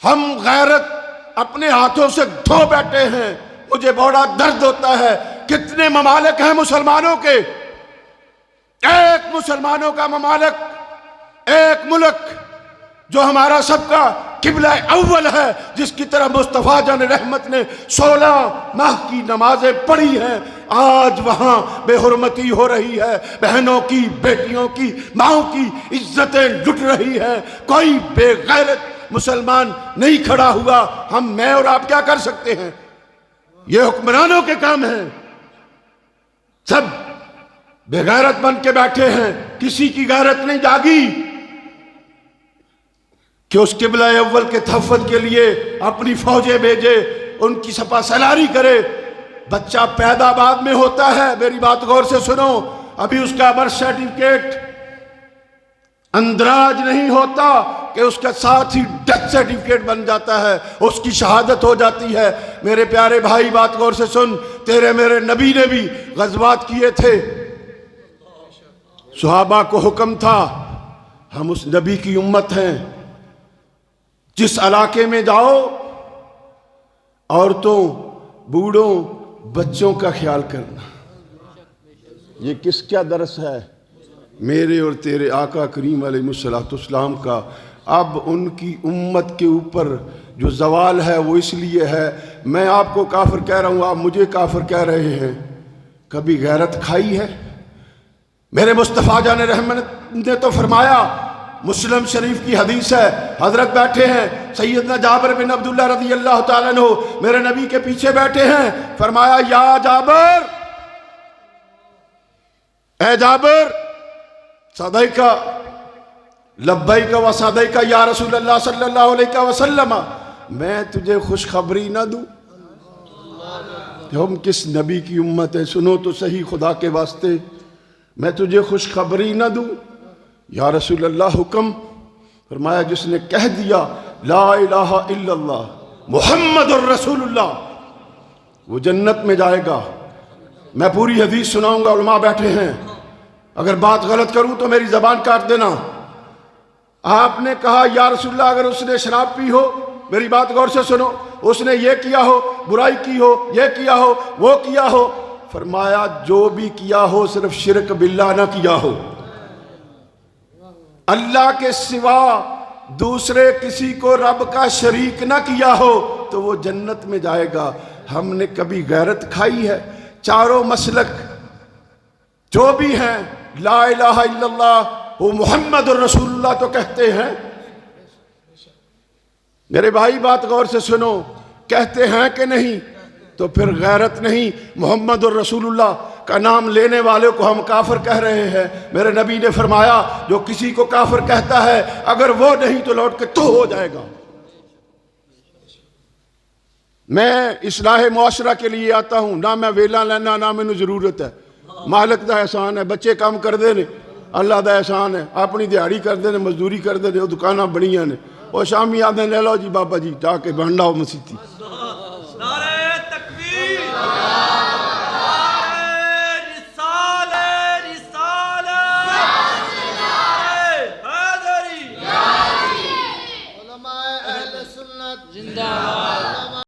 ہم غیرت اپنے ہاتھوں سے دھو بیٹھے ہیں. مجھے بڑا درد ہوتا ہے. کتنے ممالک ہیں مسلمانوں کے، ایک مسلمانوں کا ممالک، ایک ملک جو ہمارا سب کا قبلہ اول ہے، جس کی طرح مصطفیٰ جان رحمت نے 16 ماہ کی نمازیں پڑھی ہیں، آج وہاں بے حرمتی ہو رہی ہے، بہنوں کی، بیٹیوں کی، ماؤں کی عزتیں لٹ رہی ہیں. کوئی بے غیرت مسلمان نہیں کھڑا ہوا. میں اور آپ کیا کر سکتے ہیں؟ یہ حکمرانوں کے کام ہیں. سب بے غیرت بن کے بیٹھے ہیں، کسی کی غیرت نہیں جاگی کہ اس قبلہ اول کے تحفظ کے لیے اپنی فوجیں بھیجے، ان کی سپہ سالاری کرے. بچہ پیدا بعد میں ہوتا ہے، میری بات غور سے سنو، ابھی اس کا برتھ سرٹیفکیٹ اندراج نہیں ہوتا کہ اس کے ساتھ ہی ڈیتھ سرٹیفکیٹ بن جاتا ہے، اس کی شہادت ہو جاتی ہے. میرے پیارے بھائی بات غور سے سن، تیرے میرے نبی نے بھی غزوات کیے تھے، صحابہ کو حکم تھا، ہم اس نبی کی امت ہیں، جس علاقے میں جاؤ عورتوں، بوڑھوں، بچوں کا خیال کرنا. یہ کس کیا درس ہے؟ میرے اور تیرے آقا کریم علیہ السلام کا. اب ان کی امت کے اوپر جو زوال ہے وہ اس لیے ہے، میں آپ کو کافر کہہ رہا ہوں، آپ مجھے کافر کہہ رہے ہیں. کبھی غیرت کھائی ہے؟ میرے مصطفیٰ جان رحمت نے تو فرمایا، مسلم شریف کی حدیث ہے، حضرت بیٹھے ہیں سیدنا جابر بن عبداللہ رضی اللہ تعالیٰ عنہ میرے نبی کے پیچھے بیٹھے ہیں، فرمایا یا جابر، اے جابر، صدیقہ لبیک و صدیقہ یا رسول اللہ صلی اللہ علیہ وسلم، میں تجھے خوشخبری نہ دوں؟ ہم کس نبی کی امت ہے؟ سنو تو صحیح خدا کے واسطے، میں تجھے خوشخبری نہ دوں؟ یا رسول اللہ حکم. فرمایا جس نے کہہ دیا لا الہ الا اللہ محمد الرسول اللہ وہ جنت میں جائے گا. میں پوری حدیث سناؤں گا، علماء بیٹھے ہیں، اگر بات غلط کروں تو میری زبان کاٹ دینا. آپ نے کہا یا رسول اللہ اگر اس نے شراب پی ہو، میری بات غور سے سنو، اس نے یہ کیا ہو، برائی کی ہو، یہ کیا ہو، وہ کیا ہو، فرمایا جو بھی کیا ہو صرف شرک باللہ نہ کیا ہو، اللہ کے سوا دوسرے کسی کو رب کا شریک نہ کیا ہو، تو وہ جنت میں جائے گا. ہم نے کبھی غیرت کھائی ہے؟ چاروں مسلک جو بھی ہیں لا الہ الا اللہ وہ محمد الرسول اللہ تو کہتے ہیں. میرے بھائی بات غور سے سنو، کہتے ہیں کہ نہیں؟ تو پھر غیرت نہیں. محمد الرسول اللہ کا نام لینے والے کو ہم کافر کہہ رہے ہیں. میرے نبی نے فرمایا جو کسی کو کافر کہتا ہے اگر وہ نہیں تو لوٹ کے تو ہو جائے گا. میں اصلاح معاشرہ کے لیے آتا ہوں، نہ میں ویلا لینا نہ مینوں ضرورت ہے. مالک دا احسان ہے، بچے کام کردے نے، اللہ دا احسان ہے، اپنی دیہڑی کردے نے، مزدوری کردے نے، وہ دکاناں بڑیاں نے، وہ شامی آدھے لے لو جی بابا جی جا کے بنڈاؤ مسیتی.